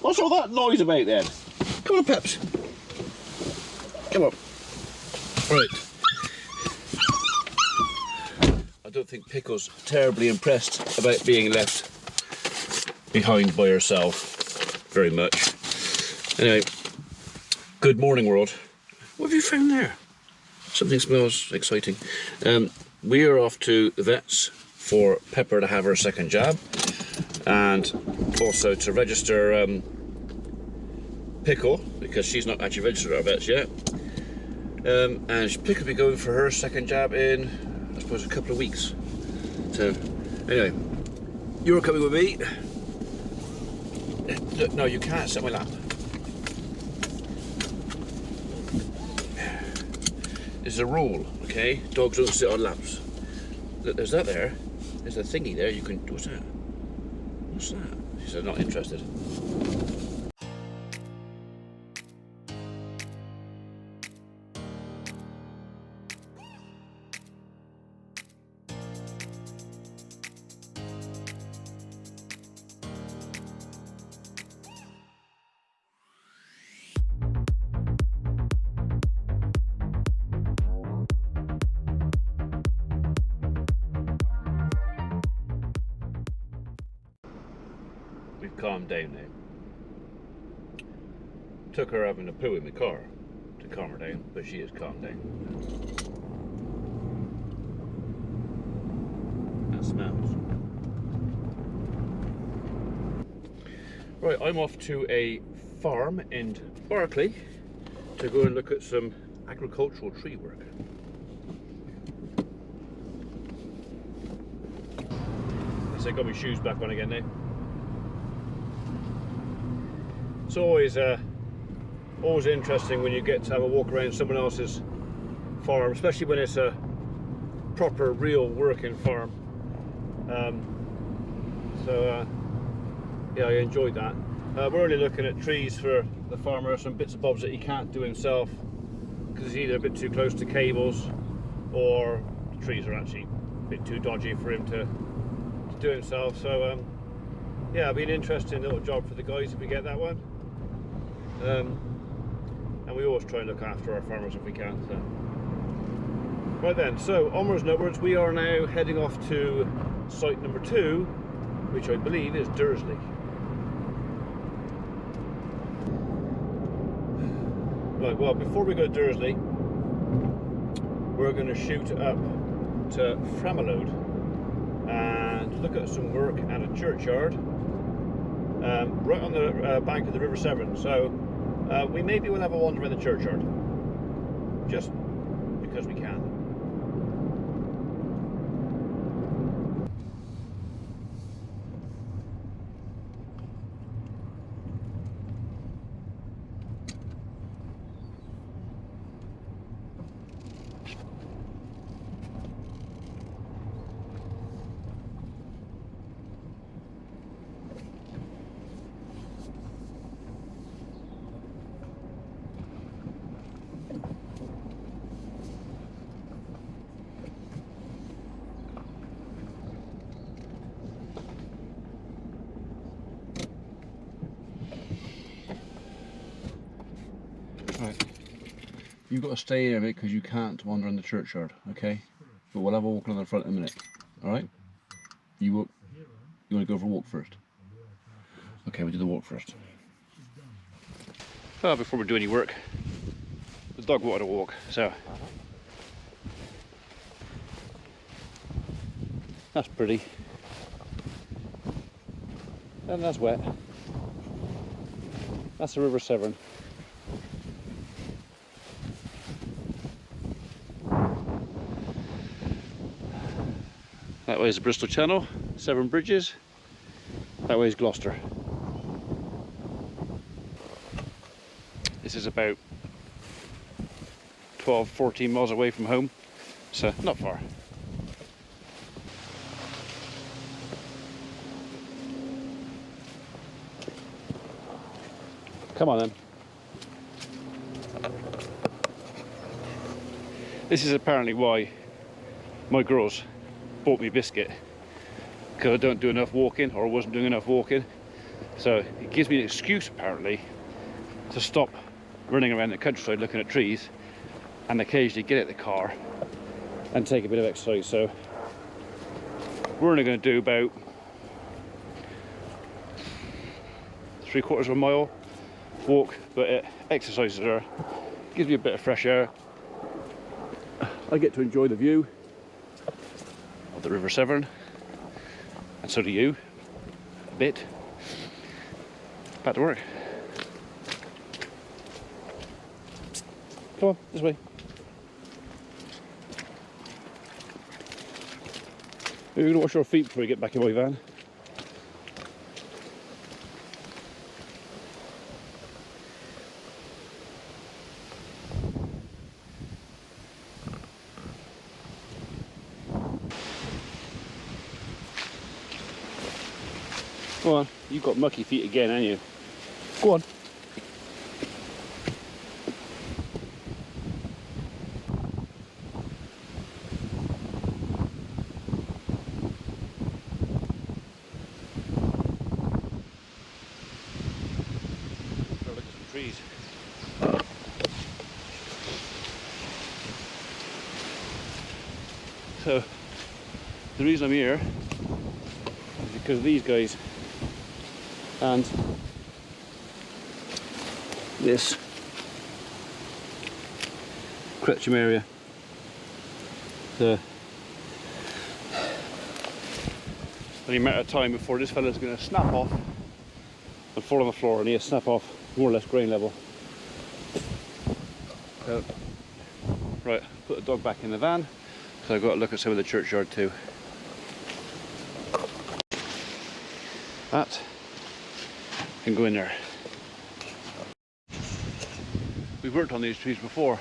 What's all that noise about then? Come on, Peps. Come on. Right. I don't think Pickle's terribly impressed about being left behind by herself very much. Anyway, good morning, world. What have you found there? Something smells exciting. We are off to the vets for Pepper to have her second jab, and also to register Pickle, because she's not actually registered at our vets yet. And Pickle will be going for her second jab in, I suppose, a couple of weeks. So, anyway, you're coming with me. Look, no, you can't sit on my lap. It's a rule, okay? Dogs don't sit on laps. Look, there's that there. There's a thingy there. You can. What's that? What's that? She said, not interested. We've calmed down now. Took her having a poo in the car to calm her down, but she has calmed down. That smells. Right, I'm off to a farm in Barclay to go and look at some agricultural tree work. I got my shoes back on again now. It's always interesting when you get to have a walk around someone else's farm, especially when it's a proper, real working farm. Yeah, I enjoyed that. We're only looking at trees for the farmer, some bits and bobs that he can't do himself because he's either a bit too close to cables or the trees are actually a bit too dodgy for him to do himself. So yeah, it'll be an interesting little job for the guys if we get that one. And we always try and look after our farmers if we can. So. Right then, so onwards and upwards, we are now heading off to site number 2, which I believe is Dursley. Right, well, before we go to Dursley, we're going to shoot up to Framalode and look at some work at a churchyard right on the bank of the River Severn. So we maybe will have a wander in the churchyard, just because we can. Right, you've got to stay here a bit because you can't wander in the churchyard, okay? But we'll have a walk on the front in a minute, alright? You want to go for a walk first? Okay, we'll do the walk first. Before we do any work, the dog wanted to walk, so that's pretty. And that's wet. That's the River Severn. That way is the Bristol Channel, Severn Bridges. That way is Gloucester. This is about 12-14 miles away from home, so not far. Come on then. This is apparently why my girls bought me Biscuit, because I don't do enough walking, or wasn't doing enough walking. So it gives me an excuse apparently to stop running around the countryside looking at trees and occasionally get out the car and take a bit of exercise. So we're only going to do about 3/4 of a mile walk, but it exercises her, gives me a bit of fresh air. I get to enjoy the view of the River Severn, and so do you, a bit. Back to work. Come on, this way. You're going to wash your feet before you get back in my van. Go on, you've got mucky feet again, haven't you? Go on. Look at some trees. So, the reason I'm here is because of these guys and this Cretcham area. The only matter of time before this fella's going to snap off and fall on the floor, and he'll snap off more or less grain level. So, right, put the dog back in the van, so I've got to look at some of the churchyard too. That can go in there. We've worked on these trees before.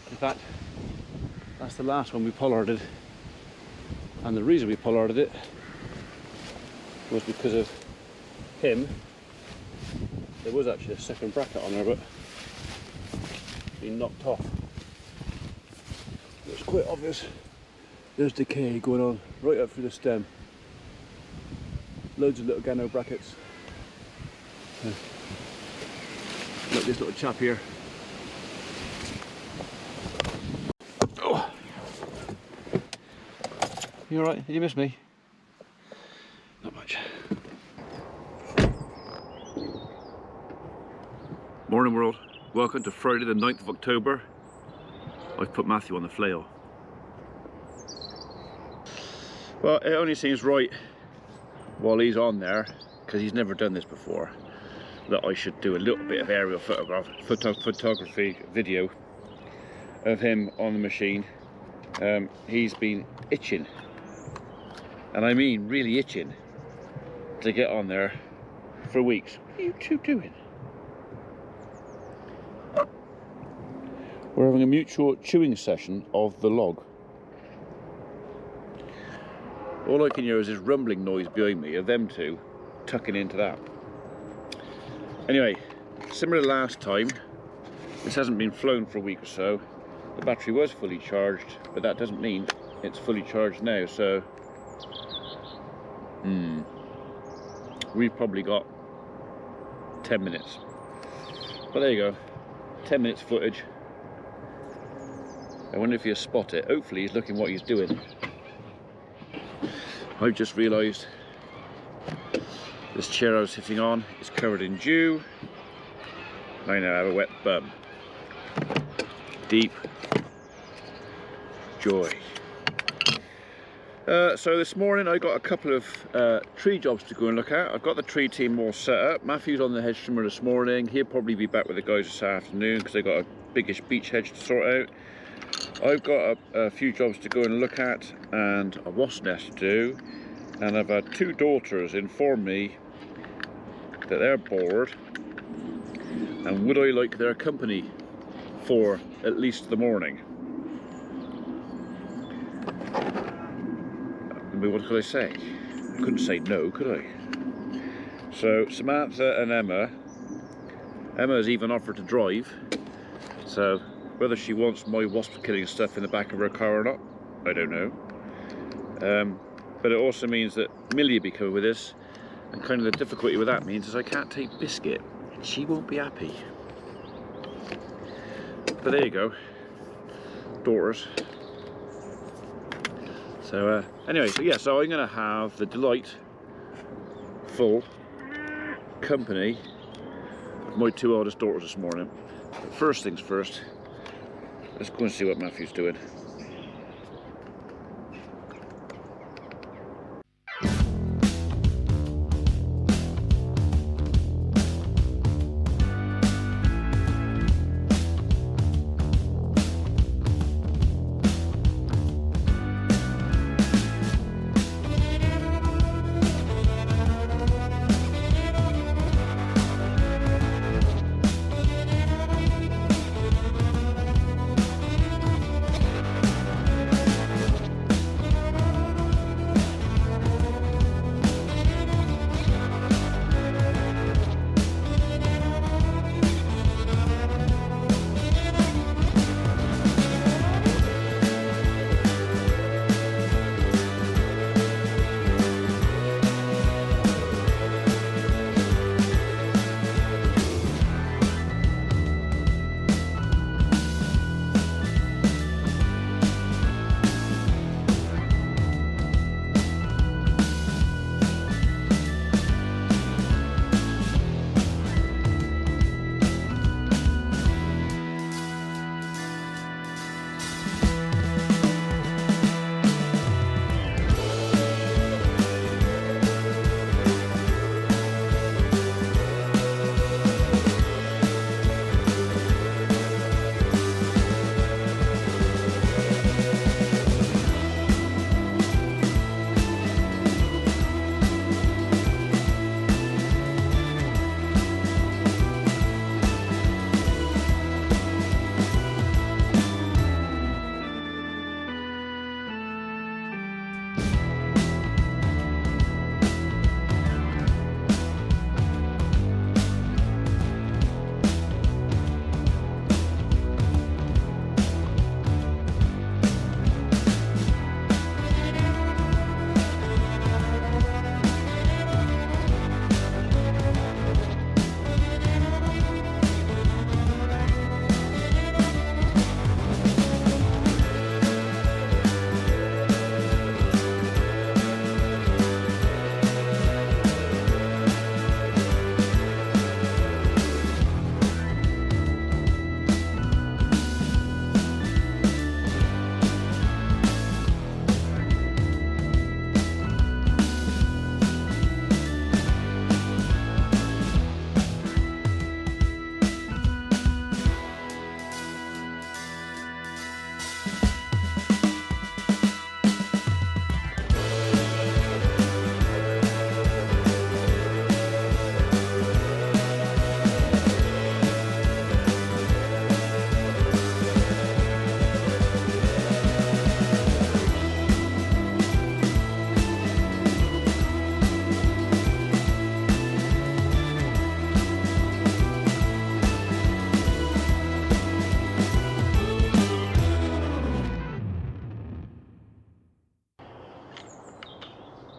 In fact, that's the last one we pollarded, and the reason we pollarded it was because of him. There was actually a second bracket on there, but been knocked off. It's quite obvious. There's decay going on right up through the stem. Loads of little gano brackets. Look, this little chap here. Oh. You alright? Did you miss me? Not much. Morning world. Welcome to Friday the 9th of October. I've put Matthew on the flail. Well, it only seems right while he's on there, because he's never done this before, that I should do a little bit of aerial photography video of him on the machine. He's been itching, and I mean really itching, to get on there for weeks. What are you two doing? We're having a mutual chewing session of the log. All I can hear is this rumbling noise behind me of them two tucking into that. Anyway, similar to last time, this hasn't been flown for a week or so. The battery was fully charged, but that doesn't mean it's fully charged now, so we've probably got 10 minutes. But there you go, 10 minutes footage. I wonder if he'll spot it. Hopefully he's looking what he's doing. I've just realised this chair I was sitting on is covered in dew. I now have a wet bum. Deep joy. So this morning I got a couple of tree jobs to go and look at. I've got the tree team all set up. Matthew's on the hedge trimmer this morning. He'll probably be back with the guys this afternoon because they've got a biggish beech hedge to sort out. I've got a few jobs to go and look at and a wasp nest to do, and I've had two daughters inform me that they're bored and would I like their company for at least the morning. I mean, what could I say? I couldn't say no, could I? So Samantha and Emma's even offered to drive, so whether she wants my wasp killing stuff in the back of her car or not, I don't know. But it also means that Millie will be coming with us, And kind of the difficulty with that means is I can't take Biscuit. She won't be happy. But there you go. Daughters. So anyway, so I'm going to have the delightful company of my 2 eldest daughters this morning. But first things first, let's go and see what Matthew's doing.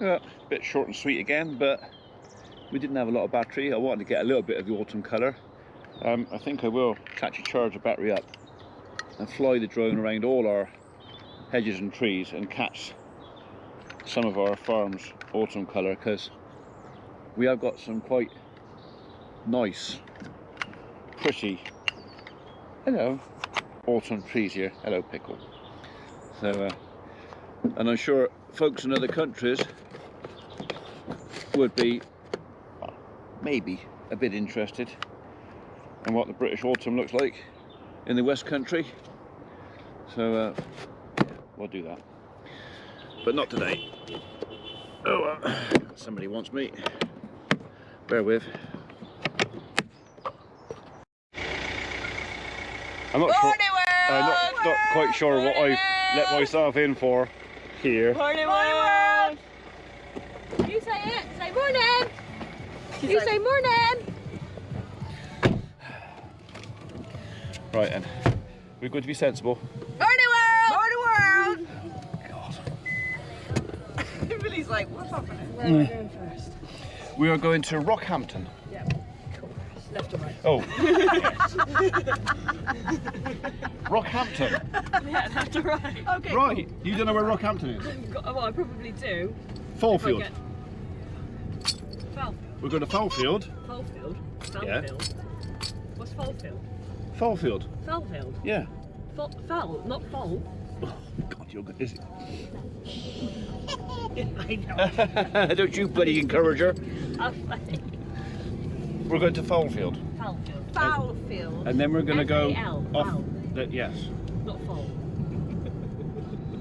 Yeah, a bit short and sweet again, but we didn't have a lot of battery. I wanted to get a little bit of the autumn colour. I think I will actually charge the battery up and fly the drone around all our hedges and trees and catch some of our farm's autumn colour, because we have got some quite nice, pretty, autumn trees here. Hello, Pickle. So, and I'm sure folks in other countries would be maybe a bit interested in what the British autumn looks like in the West Country. So we'll do that, but not today. Oh well, somebody wants me. Bear with. I'm not sure. Not quite sure what I've let myself in for here. Morning world! You say it. Say morning. You say morning. Right then, we're going to be sensible. Morning world! Morning world! God. Everybody's like, what's happening? Where are we going first? We are going to Rockhampton. Yeah. Cool. Left or right? Oh. Rockhampton. Yeah, left or right. Okay. Right. You don't know where Rockhampton is? Well, I probably do. Fallfield. Fallfield. We're going to Fallfield. Fallfield? Yeah. Fallfield? What's Fallfield? Fallfield. Fallfield? Yeah. Foul, not fall. Oh, God, you're good. Is it? I know. Don't you bloody encourage her. That's funny. We're going to Fallfield. Fallfield. Fallfield. And then we're going to go F-A-L, off. foul. Yes. Not fall.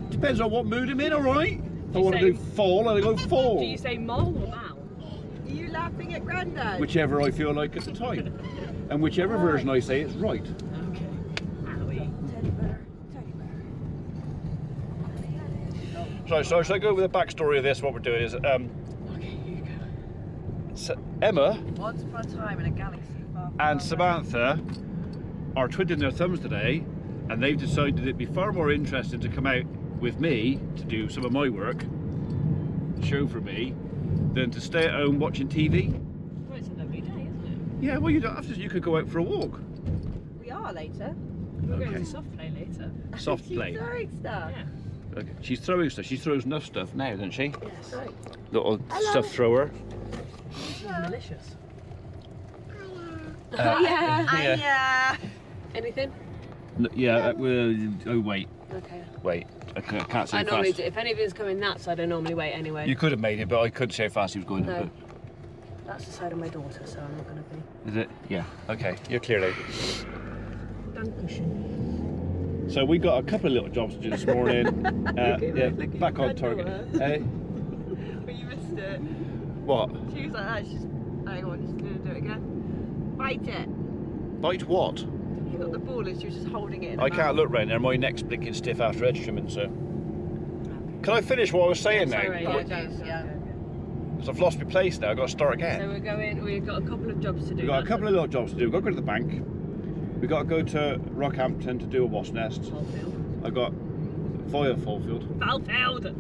Depends on what mood I'm in, alright? If I want to say- do fall, I go fall. Do you say mole or mal? Are you laughing at Grandad? Whichever I feel like at the time. And whichever version I say is right. Okay. Owie. Teddy bear. Teddy bear. So shall I go with the backstory of this? What we're doing is, Okay, you go. so Emma Once upon a time in a galaxy far, far and away. Samantha are twiddling their thumbs today, and they've decided it'd be far more interesting to come out with me to do some of my work, show for me, than to stay at home watching TV. Well, it's a lovely day, isn't Yeah, well, you don't have to. You could go out for a walk. We are later. it? We're going Okay. to soft play later. Soft She's play. throwing stuff. Yeah. Okay. She's throwing stuff. She throws enough stuff now, doesn't she? Yes. Right. Little stuff thrower. She's malicious. Yeah. Anything? Yeah. Oh wait, Okay. wait. I can't say I normally fast. do. If any of it's coming that side, I normally wait anyway. You could have made it, but I couldn't say how fast he was going. No. That's the side of my daughter, so I'm not going to be. Is it? Yeah. Okay. You're clearly. Dankeschön. So we got a couple of little jobs to do this morning. Yeah, back on target. Hey. But you missed it. What? She was like that. She's. Hang on, just gonna do it again. Bite it. Bite what? You got the ball and she was just holding it. In I her can't mouth. look right now. My neck's blinking stiff after edge trimming. So. Can I finish what I was saying now? Sorry, Yeah, yeah, geez, yeah. Because I've lost my place now. I've got to start So again. we're going. We've got a couple of jobs to do. We've got a couple of little jobs to do. We've got to go to the bank. We've got to go to Rockhampton to do a wasp nest. Fallfield. I got via Fallfield. Fallfield.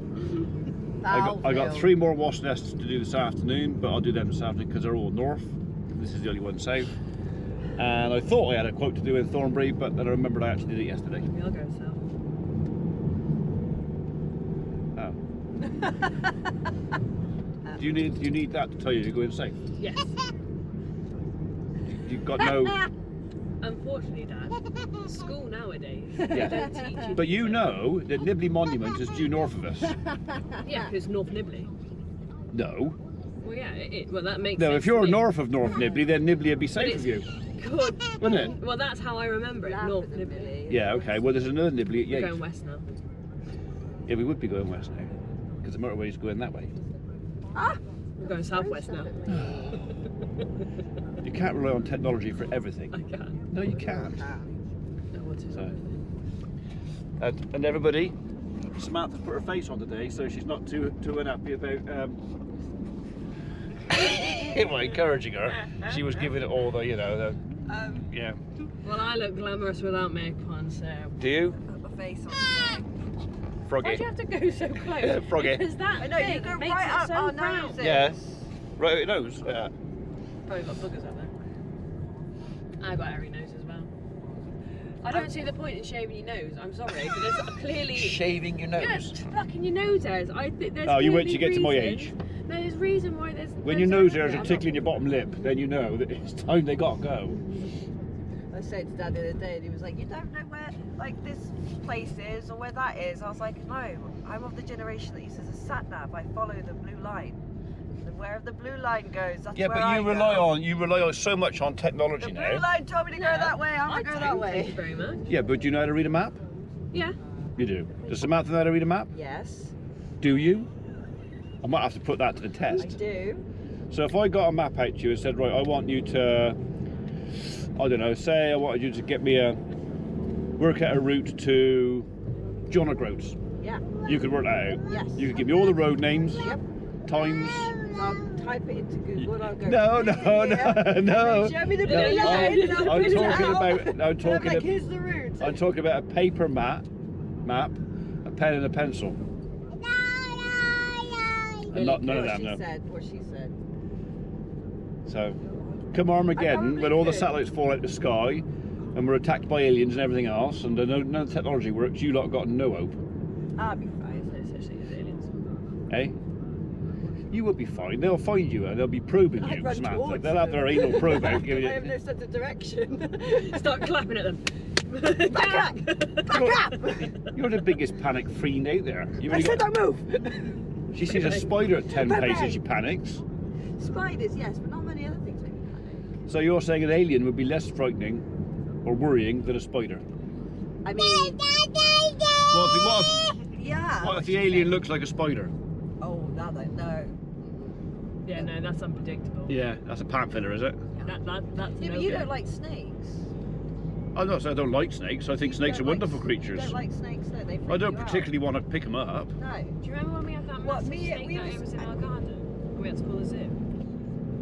I got 3 more wasp nests to do this afternoon, but I'll do them this afternoon because they're all north. This is the only one south. And I thought I had a quote to do in Thornbury, but then I remembered I actually did it yesterday. We are going south. Oh. Do you need that to tell you you're going safe? Yes. You've got no. Unfortunately, Dad, school nowadays Yeah. don't teach you. But you know that Nibley Monument is due north of us. Yeah, because North Nibley. No. Well, yeah, well that makes No, sense. if you're to me. north of North Nibley, then Nibley would be But safe it's of you, good. wouldn't it? Well, that's how I remember it. Laugh North at them, Nibley. Billy. Yeah. Okay. Well, there's another Nibley at We're Yates. going west now. Yeah, we would be going west now because the motorway's going that way. Ah! We're going southwest now. You can't rely on technology for everything. I can't. No, you can't. No, what is So, it? and everybody, Samantha's put her face on today, so she's not too unhappy about. Well, encouraging her. She was giving it all the, yeah. Well, I look glamorous without makeup on, so. Do you, Put my face on today. Froggy? Why'd you have to go so close? Yeah, froggy. Because that I know, you thing go makes right it up so our brown. noses. Yeah. Right, it knows. Probably got boogers up there. I got hairy nose as well. I don't see the point in shaving your nose. I'm sorry, but there's clearly. Shaving your Yeah, nose. plucking your nose hairs. I think there's. Oh, you wait clearly till you get to my reason- age. No, there's reason why there's. When your nose hairs are tickling your bottom lip, then you know that it's time they got to go. I said to Dad the other day, and he was like, "You don't know where like this place is or where that is." I was like, "No, I'm of the generation that uses a sat nav. I follow the blue line, and wherever the blue line goes, that's Yeah, where but I you go. rely on so much on technology The blue now. line told me to go that way. I'm I gonna go don't, that thank you way. very much. Yeah, but do you know how to read a map? Yeah. You do. Does Samantha know how to read a map? Yes, Do you? I might have to put that to the I test. do. So if I got a map out to you and said, right, I want you to, I don't know, say I wanted you to get me work out a route to John O'Groats. Yeah. You could work that out. Yes. You could give me all the road names, Yep. times. So I'll type it into Google and I'll go. No, no, no. Show me the blue No, line. and I'll I'm print it talking out. about. I'm And I'm talking. like, here's the route. I'm talking about a paper map, a pen and a pencil. And not none of What them. she No. said. What she said. So, come Armageddon, I when all the could. satellites fall out the sky, and we're attacked by aliens and everything else, and none of the technology works, you lot got no hope. I'll be fine. There's no such thing as aliens. Eh? You will be fine. They'll find you and they'll be probing I'd you, run Samantha. towards They'll have their anal probe out, giving I have you. no sense of direction. Start clapping at them. Back up! Back up! You're the biggest panic fiend out there. You've I only said got- don't move! She sees a spider at 10 Bang, paces, bang. she panics. Spiders, yes, but not many other things make me panic. So you're saying an alien would be less frightening or worrying than a spider? I mean, yeah. What if the alien looks like a spider? Oh, that I know. Yeah, no, that's unpredictable. Yeah, that's a pant filler, is it? That's Yeah, no but you good. don't like snakes. I'm not saying I don't like snakes. I think snakes are Don't like- wonderful creatures. You don't like snakes, no? They freak I don't you out. particularly want to pick them up. No. Do you remember when we had that What, massive me- snake we that was- it was in our garden? And we had to call the zoo.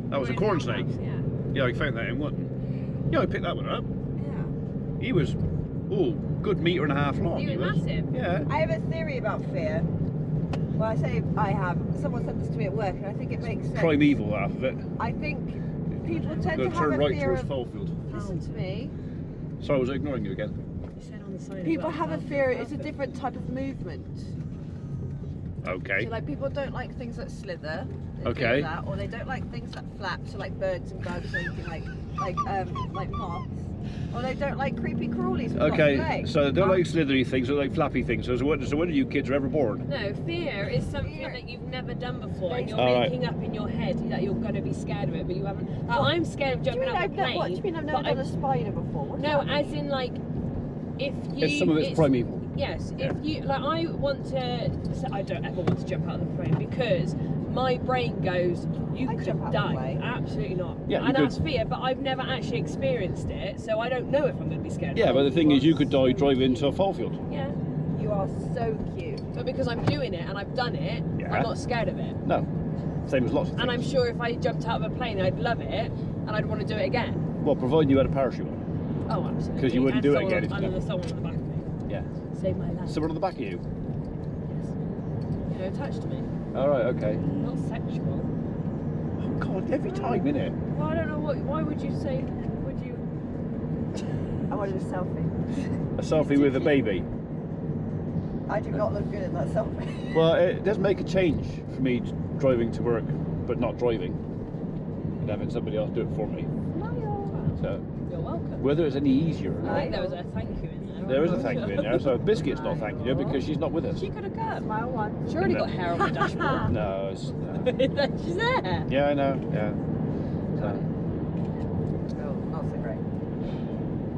That was a We're in corn our snake. house, Yeah. Yeah, I found that in one. Yeah, I picked that one up. Yeah. He was, oh, good metre and a half long. He was massive. Yeah. I have a theory about fear. Well, I say I have. Someone said this to me at work, and I think it makes sense. Primeval half of it. I think people tend Going to to have turn a right fear towards of. Foalfield. Listen to me. Sorry, I was ignoring you again. You said on the sign. People about have a how- fear. It's a different type of movement. Okay. So like people don't like things that slither. They Okay. do that, or they don't like things that flap. So like birds and bugs, or anything like moths. Or they don't like creepy crawlies with lots of Okay, legs. so they don't like slithery things, they like flappy things. So when are you kids are ever born? No, fear is something Fear. that you've never done before, and you're Alright. making up in your head that you're going to be scared of it, but you haven't. Like, I'm scared of Do you jumping mean out I've of a plane. what? Do you mean I've never but done a spider before? What's No, that as mean? in like, if you. It's some of it's primeval. Yes, if you like, I want to. So I don't ever want to jump out of the plane because my brain goes, you I'd could jump out of the die. plane. Absolutely not. Yeah, you and that's could. fear, but I've never actually experienced it, so I don't know if I'm going to be scared. Yeah, of but it. the thing is, you could die driving into a fall field. Yeah, You are so cute. but because I'm doing it and I've done it, Yeah. I'm not scared of it. No, same as lots of things. And I'm sure if I jumped out of a plane, I'd love it, and I'd want to do it again. Well, providing you had a parachute on. Oh, absolutely. 'Cause you wouldn't And do it again if you someone never- on the back of me. Yeah. Save my life. Someone on the back of you. You know, touched me. All right, okay. Not sexual. Oh God, every time, innit? Well, I don't know why would you say? Would you? I wanted a selfie. A selfie with a baby. I do not look good in that selfie. Well, it does make a change for me driving to work, but not driving, and having somebody else do it for me. So, You're welcome. whether it's any easier or I not, think there was a thank you in there. there is a thank you in there. So Biscuit's not thanking you because she's not with us. She could have come. Smile one. She already No. got hair on the dashboard. No, it's, no. She's there. Yeah, I know. Yeah. So, Oh, not so great.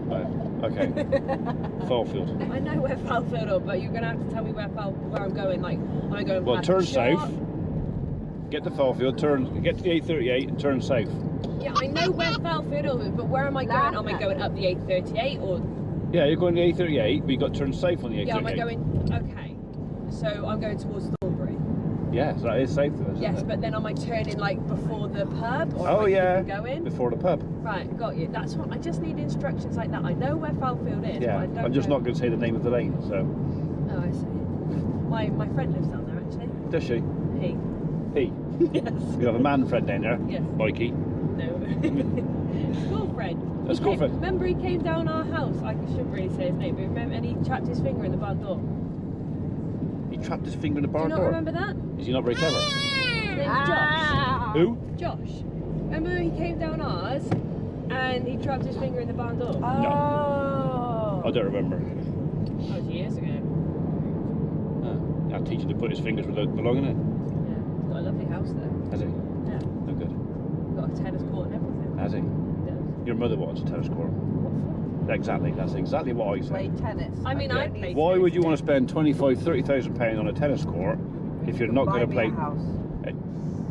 right, okay. Fallfield. I know where Falfield is, but you're gonna have to tell me where I'm going. Like, am I going? Well, past turn the shop? south. Get to Fallfield. Get to the A38 and turn south. Yeah, I know where Falfield is, but where am I going? Am I going up the A38 or? Yeah, you're going to the A38, but you got to turn south on the A38. Yeah, am I going? Okay, so I'm going towards Thornbury. Yes, that is south of us. Yes, isn't it? but then am I turning like before the pub? Or Oh am I yeah, going? before the pub. Right, got you. That's what I just need instructions like that. I know where Falfield is. Yeah, but I don't I'm just know. not going to say the name of the lane. So, Oh, I see. My friend lives down there actually. does she? He. He. Yes. You have a man friend down there. Yes. Mikey. No. School friend. A school He came- friend. Remember he came down our house. I shouldn't really say his name, but remember, and he trapped his finger in the barn door. He trapped his finger in the Do you barn not door. remember that? Is he not very clever? His name's Josh. Who? Josh. Remember he came down ours and he trapped his finger in the barn door? Oh. I don't remember. That was years ago. I'll teach him to put his fingers where they belong in it. Yeah. He's got a lovely house there. Has he? Yeah. Oh, good. Got a tennis court and everything. Has he? He does. Your mother wants a tennis court. What for? Exactly. That's exactly what I Play said. tennis. I mean, I'd play Why tennis would you too. want to spend 25, 30,000 pounds on a tennis court if you're not going to play? A house.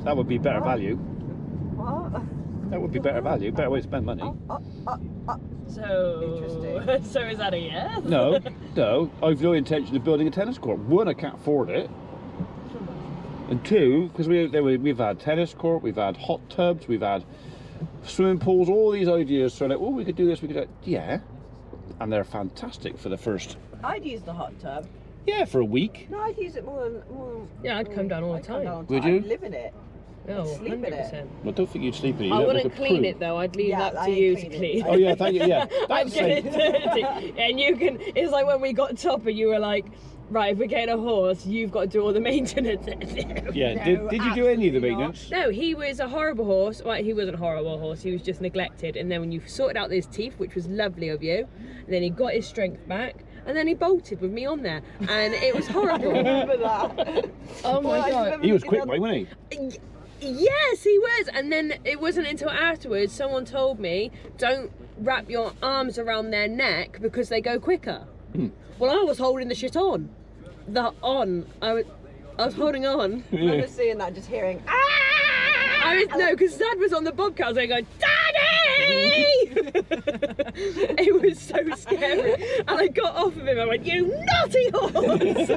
That would be better What? value. What? That would be better value. Better way to spend money. So, Interesting. so is that a yes? No, no. I've no intention of building a tennis court. One, I can't afford it. And two, because we've had tennis court, we've had hot tubs, we've had swimming pools, all these ideas. So like, oh, we could do this, we could do that. Yeah. And they're fantastic for the first, I'd use the hot tub. yeah, for a week. No, I'd use it more than. Yeah, I'd come down all the I'd come time. down all Would time. you? I'd live in it. Oh, Sleep in it. 100%. I don't think you'd sleep in it. You I look wouldn't like a clean prude. it though. I'd leave Yeah, that I to ain't you to clean it. clean. Oh yeah, thank you. Yeah, I'd that's get it. it dirty. And you can. It's like when we got Topper. You were like, right, if we're getting a horse, you've got to do all the maintenance. Yeah. No, Did you do any of the absolutely not. maintenance? No, he was a horrible horse. Well, he wasn't a horrible horse. He was just neglected. And then when you sorted out his teeth, which was lovely of you, and then he got his strength back, and then he bolted with me on there, and it was horrible. Remember that? Oh my Well, I god. remember He was looking quick, on- wasn't he? Yes, he was. And then it wasn't until afterwards someone told me, don't wrap your arms around their neck because they go quicker. Well, I was holding the shit on. I was holding on. I remember seeing that, just hearing. No, because Dad was on the bobcat. I was going, Daddy! It was so scary. And I got off of him. I went, you naughty horse! I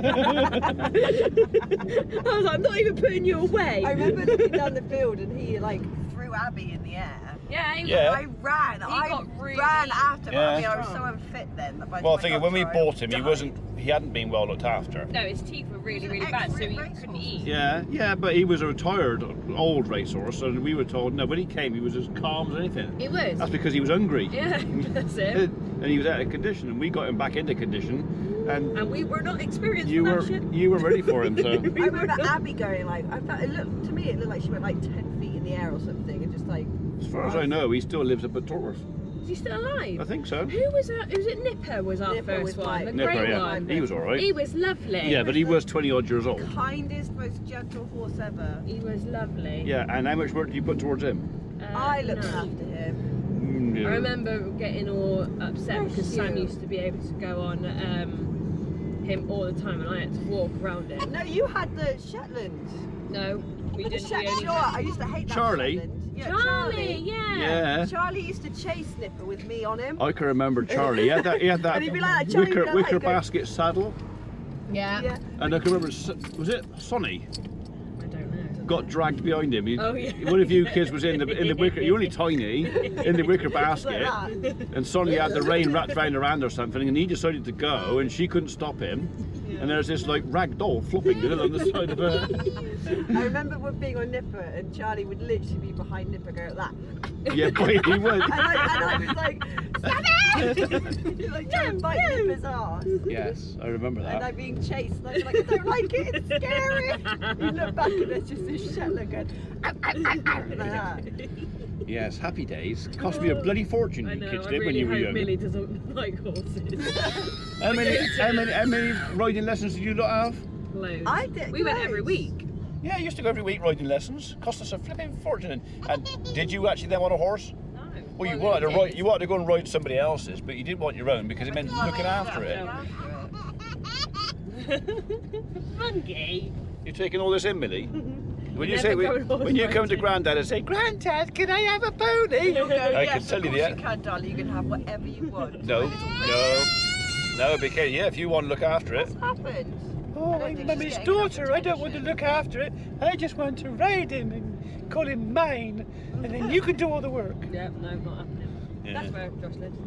was like, I'm not even putting you away. I remember looking down the field and he like threw Abby in the air. Yeah, Yeah. I ran. I got really ran after him. I mean, I was so strong. unfit then. That by the Well, time I thinking got when we to him, bought him, died. he hadn't been well looked after. No, his teeth were really, He's an really bad, so he excellent couldn't racehorse. eat. Yeah, but he was a retired old racehorse, and we were told no. When he came, he was as calm as anything. It was. That's because he was hungry. Yeah, that's it. And he was out of condition, and we got him back into condition, and we were not experienced you in were that shit. you were ready for him. So I remember Abby going like, I felt, it looked to me, it looked like she went like 10 feet in the air or something, and just like. as far as I know, he still lives up at Torworth. Is he still alive? I think so. Who was that? Was it Nipper? Was our Nipper first was one? my- The Nipper, grey yeah, one. he was all right. He was lovely. Yeah, but he was 20 odd years old. Kindest, most gentle horse ever. He was lovely. Yeah, and how much work did you put towards him? I looked no. after him. No. I remember getting all upset Bless because Sam you. used to be able to go on him all the time, and I had to walk around him. No, you had the Shetland. No, we The didn't. Shet- We only you know what? I used to hate that Charlie? Shetland. Yeah, Charlie, yeah. Yeah. Charlie used to chase Nipper with me on him. I can remember Charlie. He had that And he'd be like, Charlie, wicker, you know, wicker like, go- basket saddle. Yeah. Yeah. And I can remember, was it Sonny? I don't know. Got dragged behind him. Oh, yeah. One of you kids was in the wicker. You're only tiny in the wicker basket, Like that. and Sonny had the rein wrapped round her hand or something, and he decided to go, and she couldn't stop him. And there's this like rag doll flopping on the side of her. I remember being on Nipper and Charlie would literally be behind Nipper going like that. Yeah, boy, he would. And I was like, Sammy! Like trying to bite Nipper's ass. Yes, I remember And that. I'm being chased and I was like, I don't like it, it's scary. You look back and there's just this Shetland going like that. Yes, happy days. Cost me a bloody fortune, I you know. kids I did really when you were hope young. Millie doesn't like horses. How many riding lessons did you lot have? Loads. I did We went every loads. week. Yeah, I used to go every week riding lessons. Cost us a flipping fortune. And did you actually then want a horse? No. Well, you wanted to ride. You wanted to go and ride somebody else's, but you didn't want your own because it meant looking after it. Monkey. You're taking all this in, Millie. When you Never say go horse when you come to riding. Granddad and say, "Granddad, can I have a pony?" He'll go, I yes, can tell of you course that. you can, darling. You can have whatever you want. No, no, because yeah, if you want to look after it. What's happened? Oh, I don't I'm think Mummy's she's getting enough daughter. I don't want to attention. look after it. I just want to ride him and call him mine, and then you can do all the work. Yeah, no, not happening. Yeah. That's where Josh lives.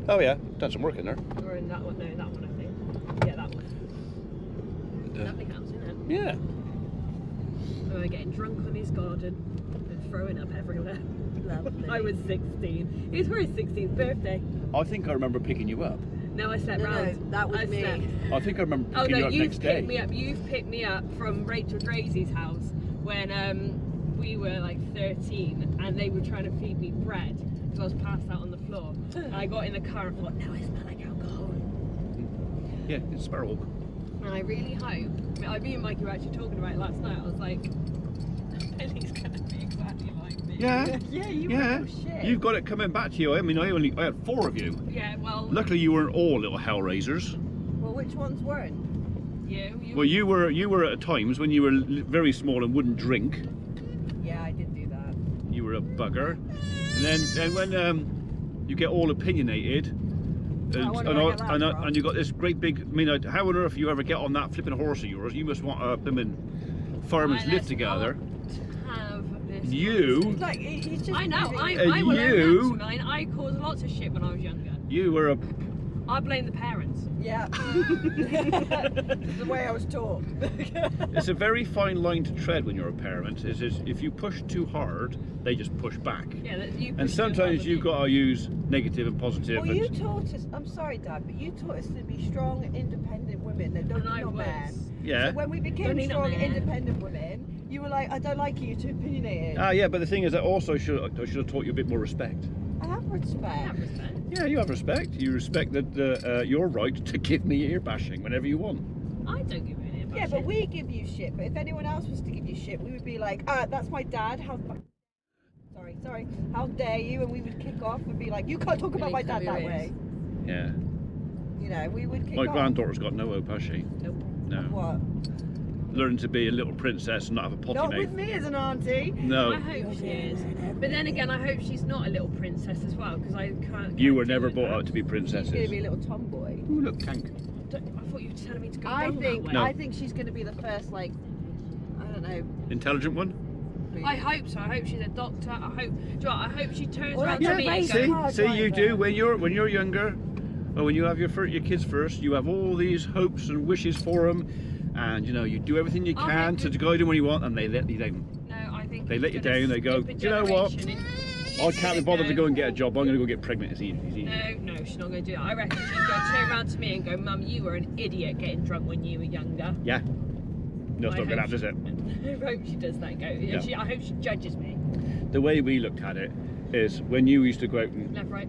Oh yeah, done some work in there. Or in that one. No, that one, I think. Yeah, that one. Lovely house, isn't it? Yeah. We were getting drunk on his garden and throwing up everywhere. Lovely. I was 16. It was for his 16th birthday. I think I remember picking you up. No, I slept No, round. that was I me. slept. I think I remember Oh picking no, you up you've next day. picked me up. You've picked me up from Rachel Drazy's house when we were like 13 and they were trying to feed me bread because I was passed out on the floor. And I got in the car and thought, no, it smells like alcohol. Yeah, it's Sparrowhawk. And I really hope. Me and Mikey were actually talking about it last night. I was like, Billy's gonna be exactly like me. Yeah. Yeah, you Yeah. were shit. You've got it coming back to you. I mean, I had 4 of you. Yeah. Well. Luckily, you weren't all little hellraisers. Well, which ones weren't? You. Well, you were at times when you were very small and wouldn't drink. Yeah, I did do that. You were a bugger. And then when you get all opinionated, I wonder where I get that from. and you got this great big. I mean, how on earth you ever get on that flipping horse of yours? You must want a blimmin' fireman's lift together. Have this. You, Like, he's just. I know. moving- I will own you- that, Mine. I caused lots of shit when I was younger. you were a I blame the parents. Yeah. The way I was taught. It's a very fine line to tread when you're a parent. Is if you push too hard, they just push back. Yeah, that you. And sometimes you've got to use negative and positive. Well, you taught us, I'm sorry, Dad, but you taught us to be strong, independent women that don't need no man. Yeah. So when we became strong, independent women, you were like, I don't like you, you're too opinionated. Ah, yeah, but the thing is, I also should have taught you a bit more respect. I have respect. Yeah, you have respect. You respect that your right to give me ear bashing whenever you want. I don't give you an ear bashing. Yeah, but we give you shit. But if anyone else was to give you shit, we would be like, that's my dad. Sorry. How dare you? And we would kick off and be like, you can't talk about my dad that way. Yeah. You know, we would kick My off. granddaughter's got no hope, has she? Nope. No. What? Learn to be a little princess and not have a potty Not mouth. with me as an auntie. No. I hope she is. But then again, I hope she's not a little princess as well, because I can't. You were never do brought that. up to be princesses. She's going to be a little tomboy. Ooh, look, tank. I thought you were telling me to go I down think that way. No. I think she's going to be the first, like, I don't know. Intelligent one? I hope so. I hope she's a doctor. I hope. Do you know what? I hope she turns Well, around yeah, to me and see? goes, See, you do when you're younger, or when you have your kids first. You have all these hopes and wishes for them, and you know you do everything you can to guide them when you want, and they let you down. No, I think They let you down. They go, do you know what? I can't be bothered to go and get a job. I'm going to go get pregnant. It's easy. No, she's not going to do that. I reckon she's going to turn around to me and go, Mum, you were an idiot getting drunk when you were younger. Yeah. No, it's I not going to hope happen, is it? I hope she does that. I hope she judges me. The way we looked at it is when you used to go out and Left, right.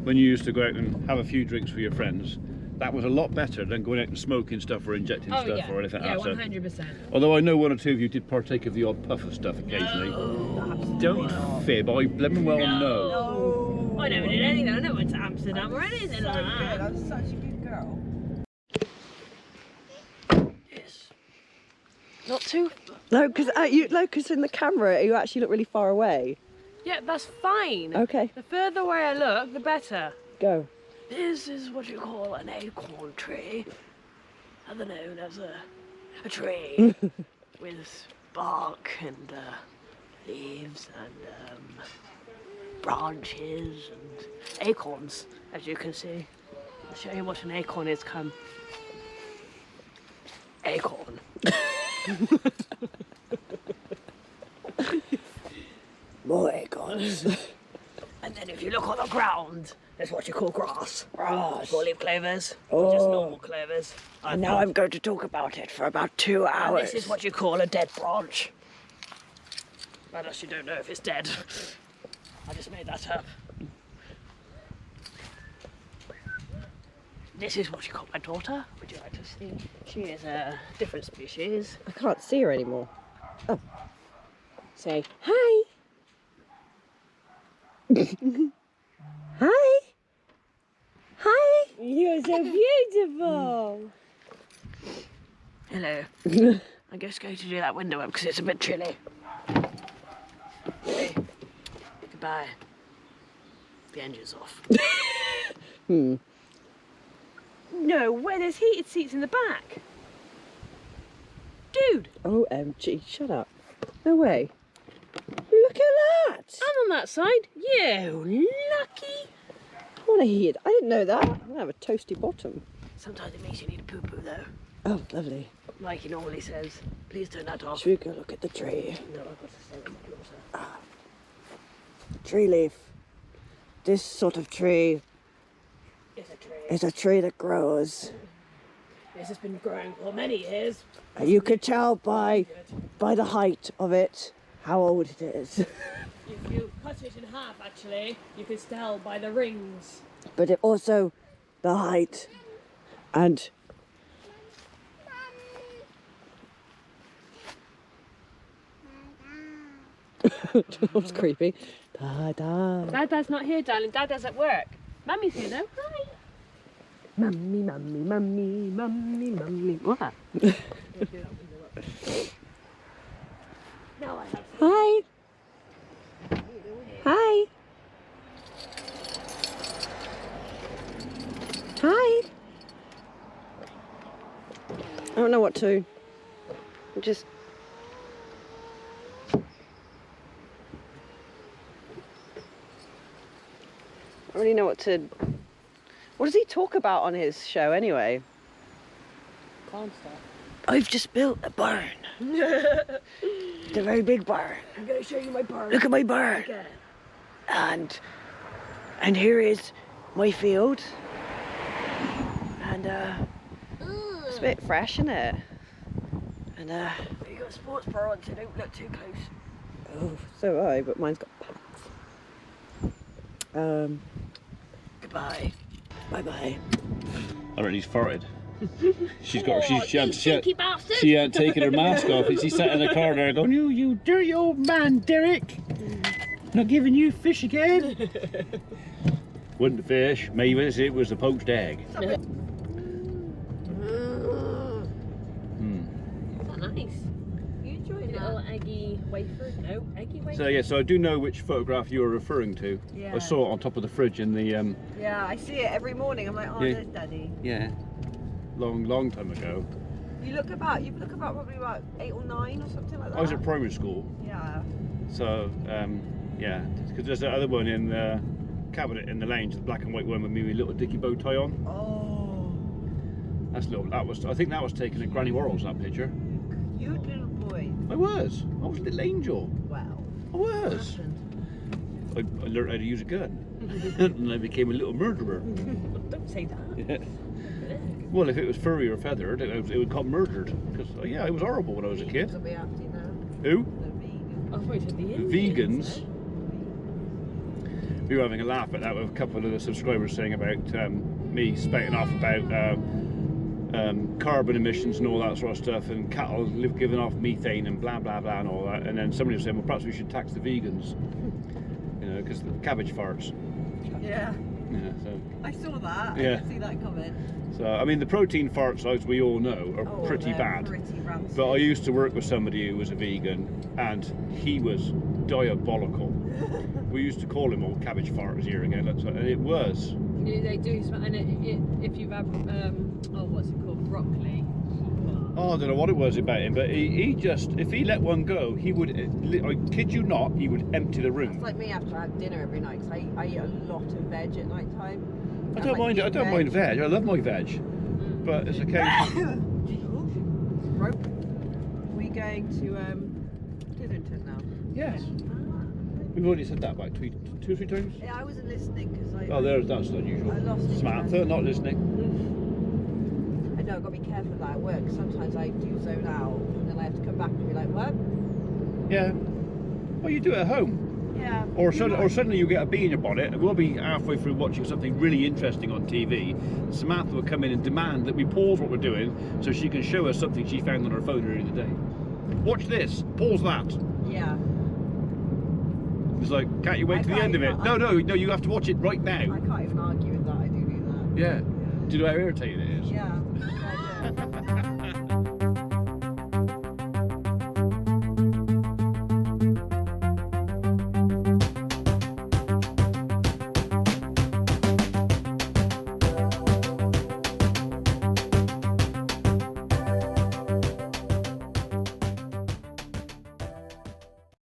when you used to go out and have a few drinks with your friends, that was a lot better than going out and smoking stuff or injecting stuff or anything yeah, like that. 100%. Although I know one or two of you did partake of the odd puff of stuff occasionally. No. Don't fib, I blooming well know. No. I never did anything. I never went to Amsterdam or anything So like good. that. I was such a good girl. Yes. Not too. No, because in the camera, you actually look really far away. Yeah, that's fine. Okay, The further away I look, the better. go. This is what you call an acorn tree, other known as a tree with bark and leaves and branches and acorns, as you can see. I'll show you what an acorn is. Come. Acorn. More acorns. And then if you look on the ground, there's what you call grass. Grass. Four-leaf clovers, or just normal clovers. And now I'm going to talk about it for about 2 hours. This is what you call a dead branch. Unless you don't know if it's dead. I just made that up. This is what you call my daughter. Would you like to see? She is a different species. I can't see her anymore. Oh. Say, Hi. Hi. Hi. You're so beautiful. hello. I'm just going to do that window up because it's a bit chilly. Okay. Goodbye. The engine's off. No, where there's heated seats in the back. Dude, OMG, shut up. No way. Look at that. I'm on that side. You lucky. I want to hear it. I didn't know that. I'm going to have a toasty bottom. Sometimes it makes you need a poo-poo though. Oh, lovely. Like he normally says. Please turn that off. Should we go look at the tree? No, I've got to stay with my daughter. Tree leaf. This sort of tree It's a tree. is a tree that grows. This has been growing for many years. You could tell by the height of it how old it is. If you cut it in half, actually, you can tell by the rings. But it also the height and that was creepy. Da da. Dada's not here, darling. Dada's at work. Mummy's here though. Hi. Mummy, mummy, mummy, mummy, mummy. What? No, I have. Hi. Hi. Hi. I don't know what to. Just. I don't really know what to What does he talk about on his show anyway? Calm stuff. I've just built a barn. It's a very big barn. I'm gonna show you my barn. Look at my barn. Okay. And here is my field. And it's a bit fresh, isn't it? And you got a sports bra on, so don't look too close. Oh, so have I, but mine's got pants. Goodbye. Bye bye. I reckon he's farted. She hadn't taken her mask off. She sat in the car there going, you dirty old man, Derek. Not giving you fish again. Wasn't the fish, Mavis, it was the poached egg. Is that nice? You enjoyed that? Little eggy wafer? No, eggy wafer? So yeah, so I do know which photograph you were referring to. Yeah. I saw it on top of the fridge in the Yeah, I see it every morning. I'm like, oh, Yeah. there's Daddy. yeah, long time ago. You look about probably about 8 or 9 or something like that. I was at primary school, Yeah. so yeah, because there's that other one in the cabinet in the lounge, the black and white one with me with a little dicky bow tie on. Oh. I think that was taken at Granny Worrell's, that picture. You little boy. I was a little angel. Wow. I was. I learned how to use a gun, and I became a little murderer. Don't say that. Yeah. Well, if it was furry or feathered, it would come murdered. Because yeah, it was horrible when I was a kid. Will be after you now. Who? The vegan. Oh, wait, the Vegans. We were having a laugh at that with a couple of the subscribers saying about me spouting off about carbon emissions and all that sort of stuff, and cattle giving off methane and blah blah blah and all that. And then somebody was saying, well, perhaps we should tax the vegans, you know, because the cabbage farts. Yeah. Yeah, so. I saw that. Yeah. I didn't see that coming. So I mean, the protein farts, as we all know, are pretty they're bad. Pretty rancid. But I used to work with somebody who was a vegan, and he was diabolical. We used to call him old cabbage farters here again, and it was. Yeah, they do smell, and if you've had, what's it called, broccoli. Oh, I don't know what it was about him, but he just, if he let one go, he would, I kid you not, he would empty the It's room. like me after I have dinner every night, because I eat a lot of veg at night time. I don't mind veg, I love my veg, but it's a case. We going to Didrington now? Yes. We've already said that about two or three times. Yeah, I wasn't listening because That's unusual. I lost it. Samantha, not listening. I know, I've got to be careful of that at work. Sometimes I do zone out and then I have to come back and be like, what? Yeah. Well, you do it at home. Yeah. Or suddenly you get a bee in your bonnet, and we'll be halfway through watching something really interesting on TV. Samantha will come in and demand that we pause what we're doing so she can show us something she found on her phone earlier in the day. Watch this, pause that. Yeah. It's like, can't you wait to the end of it? No, you have to watch it right now. I can't even argue with that. I do that. Yeah. Do you know how irritating it is? Yeah.